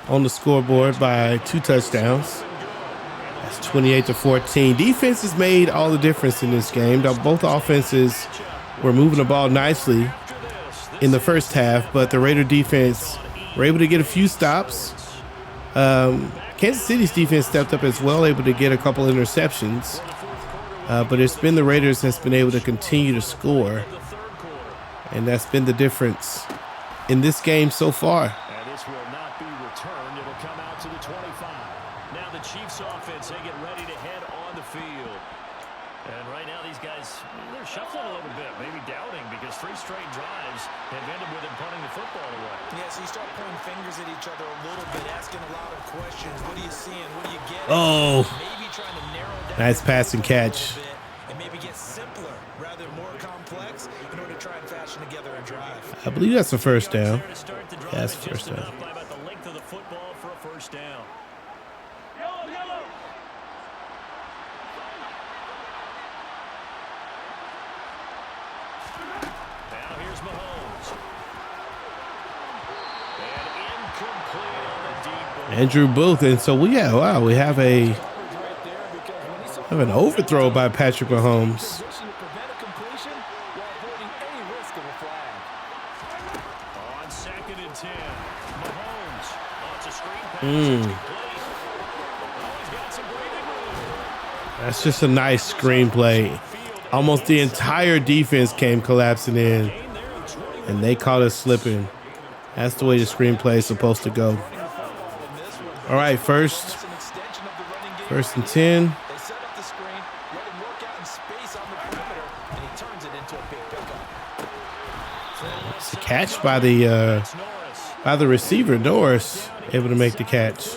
on the scoreboard by 2 touchdowns. That's 28-14. Defense has made all the difference in this game. Both offenses were moving the ball nicely in the first half, but the Raider defense were able to get a few stops. Kansas City's defense stepped up as well, able to get a couple interceptions. But it's been the Raiders that's been able to continue to score. And that's been the difference in this game so far. And this will not be returned. It'll come out to the 25. Now the Chiefs offense, they get ready to head on the field. And right now these guys, they're shuffling a little bit, maybe doubting, because 3 straight drives have ended with them punting the football away. Yeah, so you start pointing fingers at each other a little bit, asking a lot of questions. What are you seeing? What are you getting? Oh, maybe trying to narrow down nice pass and catch. And maybe get simpler rather than more complex in order to try and fashion together a drive. I believe that's the 1st down. Yeah, that's the 1st down. By about the length of the football for a 1st down. Now here's Mahomes. And incomplete on the deep ball. Andrew Booth. And so we have an overthrow by Patrick Mahomes. On 2nd and 10, Mahomes wants a screen pass. That's just a nice screenplay. Almost the entire defense came collapsing in, and they caught us slipping. That's the way the screenplay is supposed to go. All right, first and 10. It's a catch by the receiver, Norris, able to make the catch.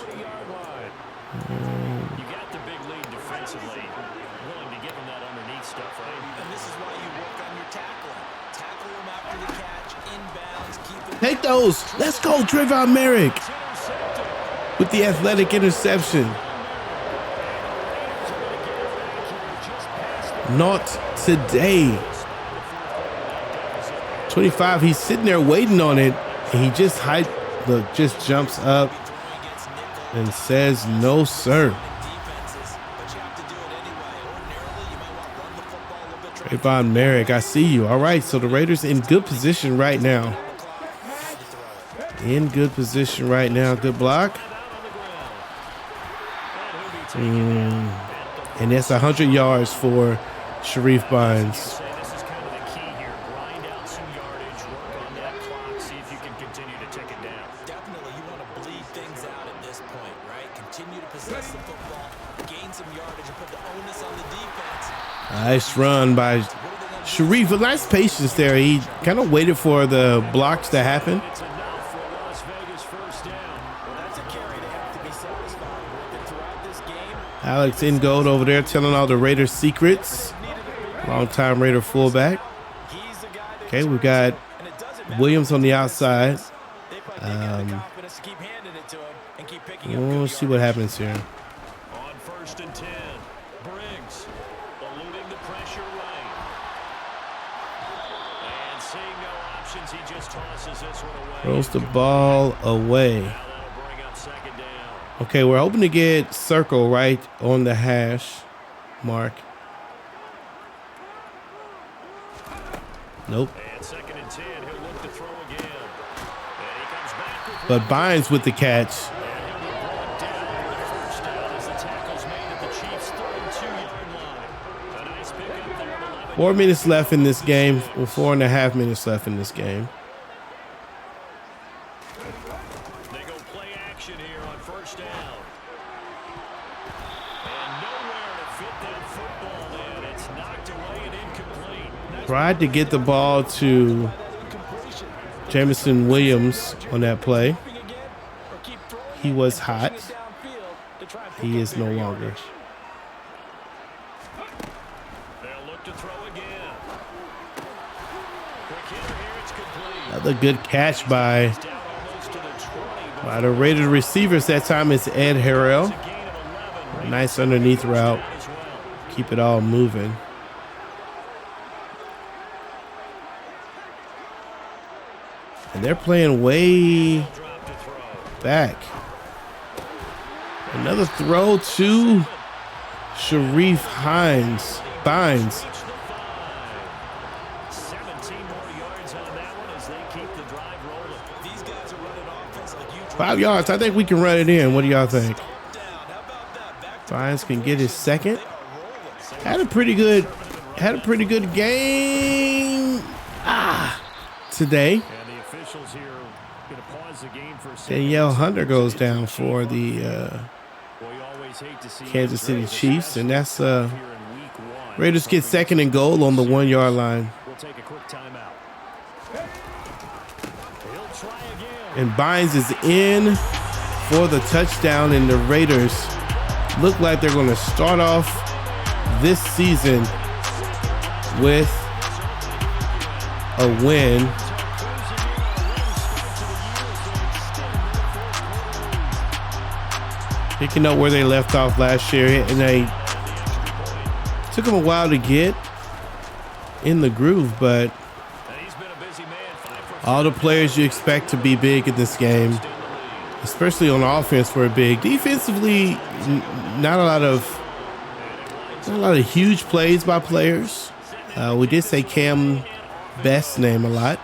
Take those. Let's go, Trayvon Merrick with the athletic interception. Not today. 25, he's sitting there waiting on it, and he just jumps up and says, no, sir. Trayvon Merrick, I see you. All right, so the Raiders in good position right now. In good position right now. Good block. And that's 100 yards for Sharif Bynes. Nice run by Sharif. A nice patience there. He kind of waited for the blocks to happen. Alex Ingold over there telling all the Raiders secrets. Long-time Raider fullback. Okay, we've got Williams on the outside. We'll see what happens here. On 1st and 10, Briggs eluding the pressure right. And seeing no options, he just tosses this one away. Throws the ball away. Now that'll bring up 2nd down. Okay, we're hoping to get circle right on the hash mark. Nope. And 2nd and 10, he'll look to throw again. And he comes back with But Bynes with the catch. and he'll be brought down with a 1st down as the tackle's made at the Chiefs' 32-yard line. A nice pickup there. 11 4 minutes left in this game. Well, 4.5 minutes left in this game. They go play action here on 1st down. And nowhere to fit that football in. It's knocked away and incomplete. Tried to get the ball to Jamison Williams on that play. He was hot. He is no longer. They'll look to throw again. Quick hitter here, it's complete. Another good catch by Down almost to the 20. the Raiders receivers. That time it's Ed Harrell. Gain of 11. Nice underneath route. As well. Keep it all moving. And they're playing way Drop to throw. back. Another throw to Sharif Bynes. Reach the 5. 17 more yards on that one as they keep the drive rolling. These guys are running offense like you 5 yards. I think we can run it in. What do y'all think? down. How about that? Back to Bynes can get his second. rolling. Had a pretty good game today. And the officials here going to pause the game for a second. Danielle Hunter goes down for the Well, you always hate to see Kansas City injuries, Chiefs, and that's here in week 1. Raiders get Something 2nd and goal on the 1 yard line. We'll take a quick timeout. He'll try again. And Bynes is in for the touchdown, and the Raiders look like they're going to start off this season with a win. Picking up where they left off last year, and they took them a while to get in the groove, but And he's been a busy man. 5 for all the players you expect to be big in this game, especially on offense, were big. Defensively, not a lot of huge plays by players. We did say Cam Best's name a lot.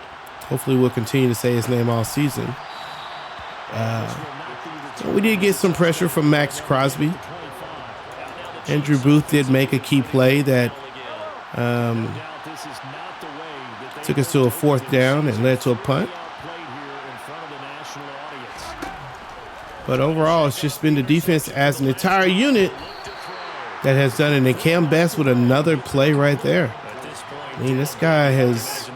Hopefully we'll continue to say his name all season. We did get some pressure from Max Crosby. Andrew Booth did make a key play that took us to a 4th down and led to a punt. But overall, it's just been the defense as an entire unit that has done it. And Cam Best with another play right there. I mean, this guy has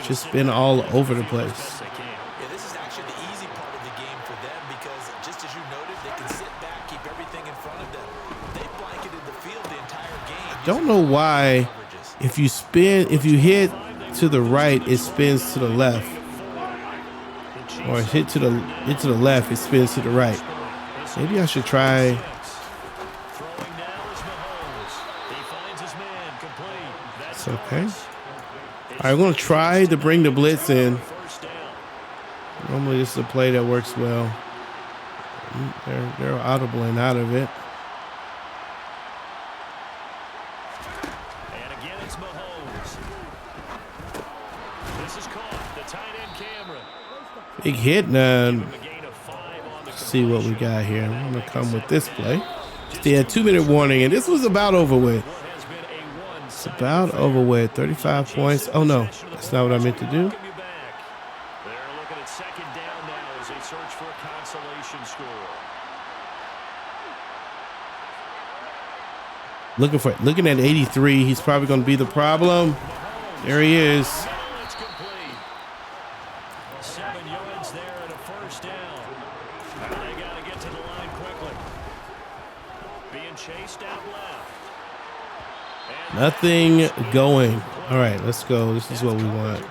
just been all over the place. Yeah, this is actually the easy part of the game for them because, just as you noted, they can sit back, keep everything in front of them. They blanketed the field the entire game. Don't know why if you hit to the right, it spins to the left. Or hit to the left, it spins to the right. Maybe I should try. It's okay. All right, we're going to try to bring the blitz in. Normally this is a play that works well. They're audibling out of it. And again, it's Mahomes. This is caught. The tight end camera. Big hit. Now, A gain of 5 on the let's see what we got here. I'm going to come with this play. They had 2-minute warning, and this was about over with. has been a 1. It's about over with. 35 points. Oh, no. That's not what I meant to do. Welcome you back. They're looking at 2nd down now as they search for a consolation score. Looking at 83. He's probably going to be the problem. There he is. It's complete. 7 yards there and a first down. They got to get to the line quickly. Being chased out left. And Nothing going. All right, let's go. This is what we want.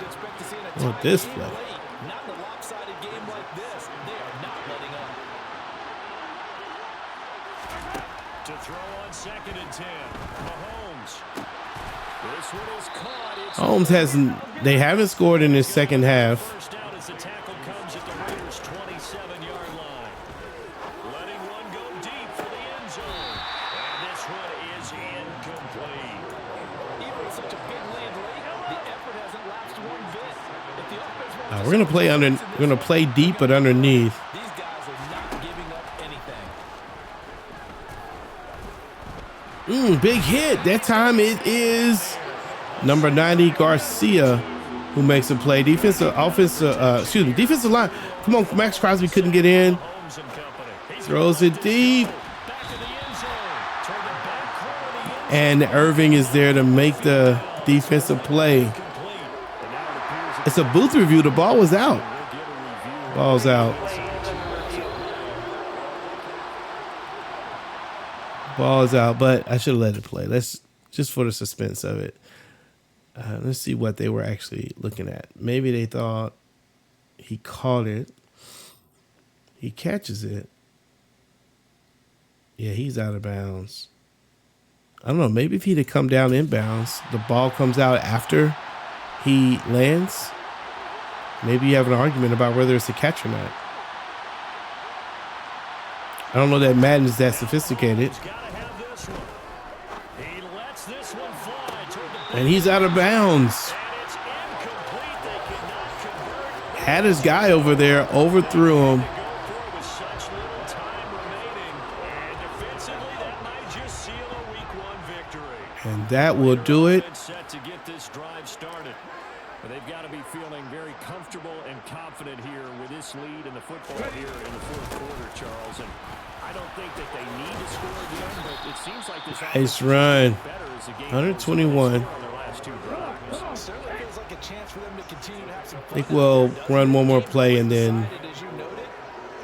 Oh, this play. Not in a lopsided game like this. They are not letting up. to throw on 2nd and 10. Mahomes. This one is caught. It's Holmes they haven't scored in his second half. first down as the tackle comes at the Raiders' 27-yard line. Letting one go deep for the end zone. And this one is incomplete. Even with such a big lead late, the effort hasn't lapsed one bit. If the offense wants We're gonna play deep, but underneath. these guys are not giving up anything. Big hit. That time it is number 90 Garcia who makes a play. Defensive line. Come on, Max Crosby couldn't get in. Holmes and company. He's Throws it deep. back to the end zone. Toward the back corner of the And end Irving is there to make the defensive play. complete. And now it appears It's a booth review. The ball was out. we'll get a review. Ball's out. Ball is out, but I should have let it play. Let's just for the suspense of it. Let's see what they were actually looking at. Maybe they thought he caught it. He catches it. Yeah, he's out of bounds. I don't know. Maybe if he'd have come down inbounds, the ball comes out after he lands. Maybe you have an argument about whether it's a catch or not. I don't know that Madden is that sophisticated. Gotta have this one. He lets this one fly toward the And he's out of bounds. and it's incomplete. They cannot convert. Had his guy over there, overthrew him. Go for it with such little time remaining. And defensively, that might just seal a week 1 victory. And that will do it. And set to get this drive started. But they've got to be feeling very comfortable and confident here with this lead in the football here in the 4th quarter, Charles. And I don't think that they need to score again, but it seems like this Nice run. better as the game 121. goes on their last 2 drives. Certainly feels like a chance for them to continue to have some I think we'll run one more play and then as you noted,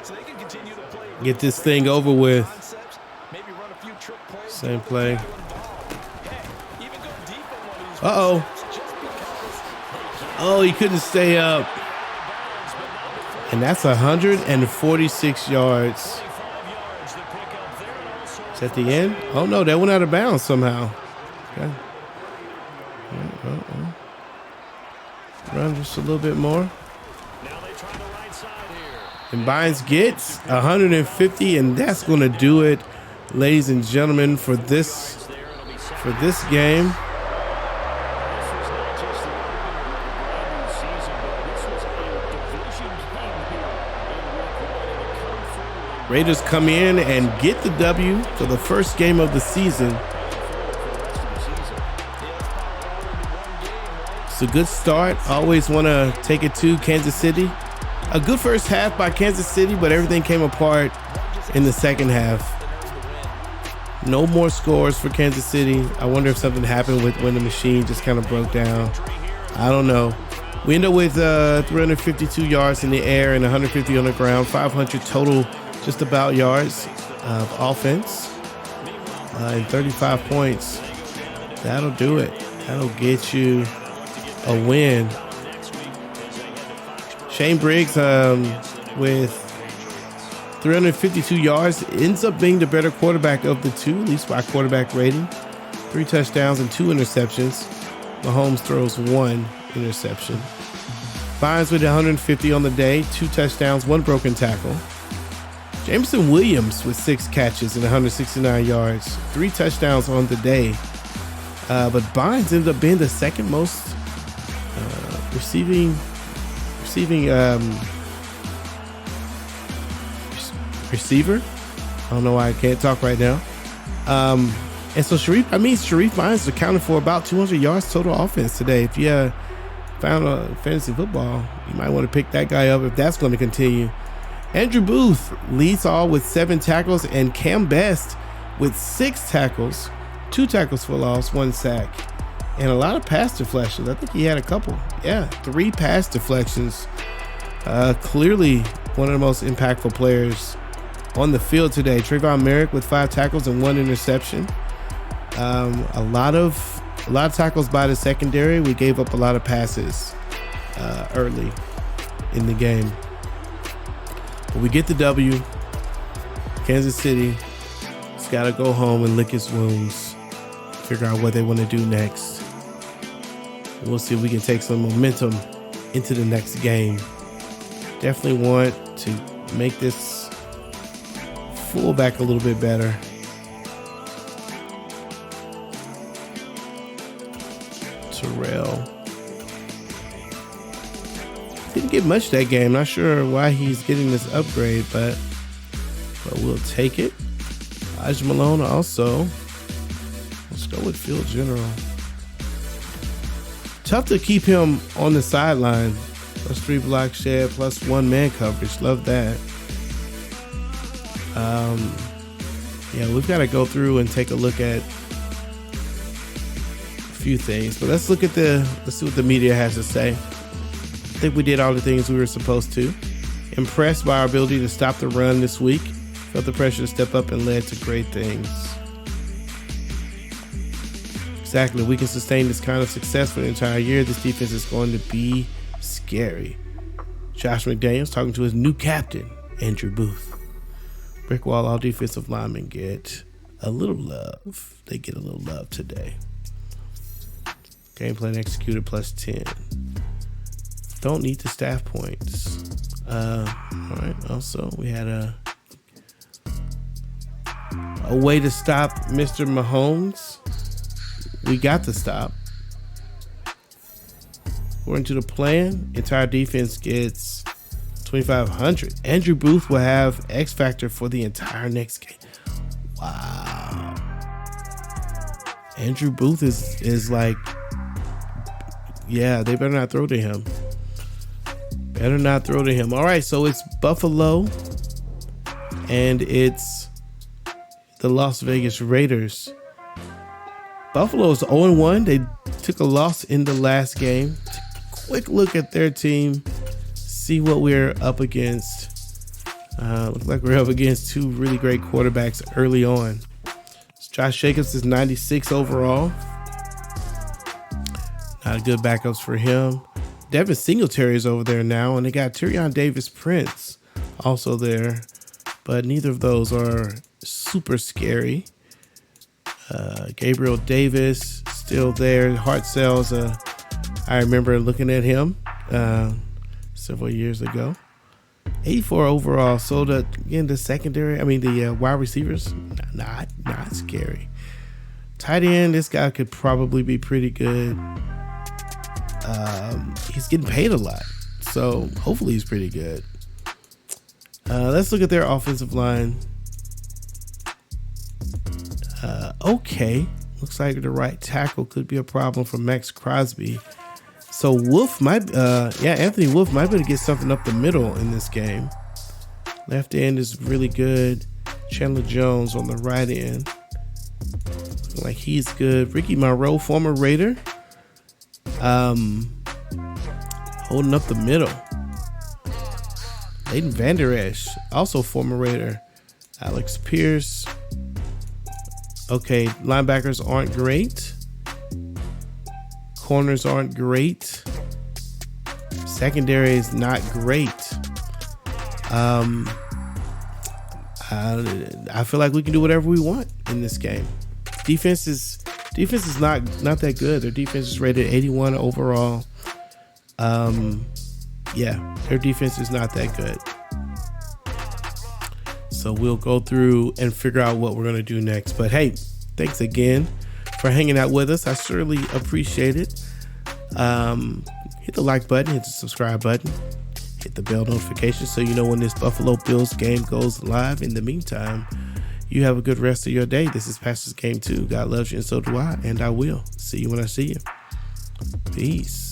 so they can continue to play get this thing over with. concepts, maybe run a few trick plays. Same play. Heck, even go deep on one of these Uh-oh. concepts just because Oh, he couldn't stay up. And that's 146 yards. 5 yards to pick up there and also Is that the end? Oh, no, that went out of bounds somehow. Okay. Run just a little bit more. now they try the right side here. And Bynes gets 150, and that's going to do it, ladies and gentlemen, for this There it'll be set. game. This was not just the opener of a brand new season, but this was a division game here in week 1 and a come forward Raiders come in and get the W for the first game of the season. It's a good start. Always want to take it to Kansas City. A good first half by Kansas City, but everything came apart in the second half. No more scores for Kansas City. I wonder if something happened when the machine just kind of broke down. I don't know. We end up with 352 yards in the air and 150 on the ground, 500 total just about yards of offense, and 35 points. That'll do it. That'll get you a win. Shane Briggs with 352 yards ends up being the better quarterback of the two, at least by quarterback rating. 3 touchdowns and 2 interceptions. Mahomes throws 1 interception. Bynes with 150 on the day, 2 touchdowns, 1 broken tackle. Jameson Williams with 6 catches and 169 yards, 3 touchdowns on the day. But Bynes ended up being the second most receiving receiver. I don't know why I can't talk right now. And so Sharif Bynes accounted for about 200 yards total offense today. If you found a fantasy football, you might want to pick that guy up if that's going to continue. Andrew Booth leads all with 7 tackles, and Cam Best with 6 tackles, 2 tackles for loss, 1 sack, and a lot of pass deflections. I think he had a couple. Yeah, 3 pass deflections. Clearly one of the most impactful players on the field today. Trayvon Merrick with 5 tackles and 1 interception. A lot of tackles by the secondary. We gave up a lot of passes early in the game. But we get the W. Kansas City has got to go home and lick its wounds, figure out what they want to do next. We'll see if we can take some momentum into the next game. Definitely want to make this fullback a little bit better. Terrell didn't get much that game. Not sure why he's getting this upgrade, but we'll take it. Elijah Malone also. Let's go with field general. Tough to keep him on the sideline. +3 block shed, +1 man coverage. Love that. Yeah, we've got to go through and take a look at a few things. But let's see what the media has to say. I think we did all the things we were supposed to. Impressed by our ability to stop the run this week. Felt the pressure to step up and led to great things. Exactly. We can sustain this kind of success for the entire year. This defense is going to be scary. Josh McDaniels talking to his new captain, Andrew Booth. Brick wall, all defensive linemen get a little love. They get a little love today. Game plan executed +10. Don't need the staff points. All right. Also, we had a way to stop Mr. Mahomes. We got the stop. According to the plan, entire defense gets 2,500. Andrew Booth will have X Factor for the entire next game. Wow. Andrew Booth is like, yeah, they better not throw to him. Better not throw to him. All right, so it's Buffalo and it's the Las Vegas Raiders. Buffalo's 0-1. They took a loss in the last game. Quick look at their team. See what we're up against. Looks like we're up against 2 really great quarterbacks early on. Josh Jacobs is 96 overall. Not good backups for him. Devin Singletary is over there now, and they got Tyrion Davis-Prince also there, but neither of those are super scary. Gabriel Davis still there. Hartzell's I remember looking at him several years ago. 84 overall. So the wide receivers, not scary. Tight end, this guy could probably be pretty good. He's getting paid a lot, so hopefully he's pretty good. Let's look at their offensive line. Okay, looks like the right tackle could be a problem for Max Crosby. So Anthony Wolf might be able to get something up the middle in this game. Left end is really good. Chandler Jones on the right end, looking like he's good. Ricky Monroe, former Raider, holding up the middle. Leighton Vander Esch, also former Raider. Alex Pierce. Okay, linebackers aren't great. Corners aren't great. Secondary is not great. I feel like we can do whatever we want in this game. Defense is not that good. Their defense is rated 81 overall. Their defense is not that good. So we'll go through and figure out what we're going to do next. But hey, thanks again for hanging out with us. I certainly appreciate it. Hit the like button, hit the subscribe button, hit the bell notification so you know when this Buffalo Bills game goes live. In the meantime, you have a good rest of your day. This is Pastor's Game 2. God loves you and so do I, and I will see you when I see you. Peace.